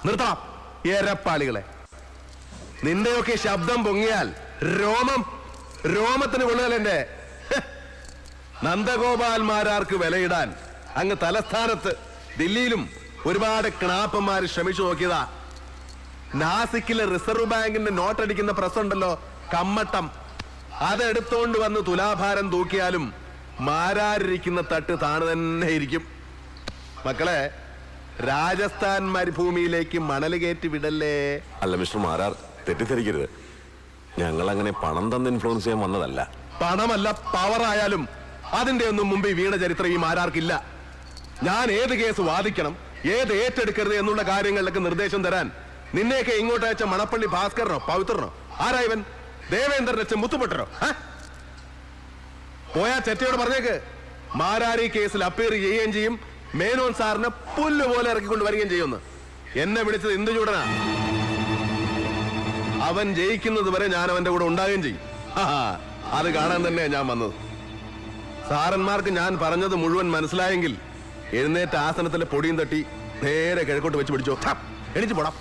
നിർത്തണം എരപ്പാളികളെ. നിന്റെയൊക്കെ ശബ്ദം പൊങ്ങിയാൽ രോമത്തിന് കൊള്ളുകലെന്റെ. നന്ദഗോപാൽമാരാർക്ക് വിലയിടാൻ അങ്ങ് തലസ്ഥാനത്ത് ദില്ലിയിലും ഒരുപാട് ക്ണാപ്പന്മാര് ശ്രമിച്ചു നോക്കിയതാ. നാസിക്കിലെ റിസർവ് ബാങ്കിന്റെ നോട്ടടിക്കുന്ന പ്രസ് ഉണ്ടല്ലോ, കമ്മട്ടം, അതെടുത്തോണ്ട് വന്ന് തുലാഭാരം തൂക്കിയാലും മാരാരിരിക്കുന്ന തട്ട് താണു തന്നെ ഇരിക്കും. മക്കളെ, രാജസ്ഥാൻ മരുഭൂമിയിലേക്ക് മണൽ കയറ്റി വിടല്ലേ. അല്ല മിസ്റ്റർ മാരാർ, തെറ്റിദ്ധരിക്കരുത്. ഞങ്ങൾ അങ്ങനെ പണം തന്ന് ഇൻഫ്ലുവൻസ് ചെയ്യാൻ വന്നതല്ല. പണമല്ല, പവറായാലും അതിന്റെ ഒന്നും മുമ്പ് വീണ ചരിത്രം ഈ മാരാർക്കില്ല. ഞാൻ ഏത് കേസ് വാദിക്കണം, ഏത് ഏറ്റെടുക്കരുത് എന്നുള്ള കാര്യങ്ങളിലൊക്കെ നിർദ്ദേശം തരാൻ നിന്നെയൊക്കെ ഇങ്ങോട്ട് അയച്ച മണപ്പള്ളി ഭാസ്കരനോ പവിത്രനോ ആരാ ഇവൻ? ദേവേന്ദ്രൻ അച്ഛൻ മുത്തുപെട്ടനോ? പോയാ ചെറ്റയോട് പറഞ്ഞേക്ക്, മാരാരി കേസിൽ അപ്പീർ ചെയ്യുകയും ചെയ്യും, മേനോൻ സാറിനെ പുല്ലുപോലെ ഇറക്കിക്കൊണ്ട് വരികയും ചെയ്യുമെന്ന്. എന്നെ വിളിച്ചത് ഇന്ദു ചൂടനാ. അവൻ ജയിക്കുന്നത് വരെ ഞാൻ അവന്റെ കൂടെ ഉണ്ടാകുകയും ചെയ്യും. അത് കാണാൻ തന്നെ ഞാൻ വന്നത്. സാറന്മാർക്ക് ഞാൻ പറഞ്ഞത് മുഴുവൻ മനസ്സിലായെങ്കിൽ എഴുന്നേറ്റ ആസനത്തിലെ പൊടിയും തട്ടി നേരെ കിഴക്കോട്ട് വെച്ച് പിടിച്ചോ. എണിച്ചു പോടാം.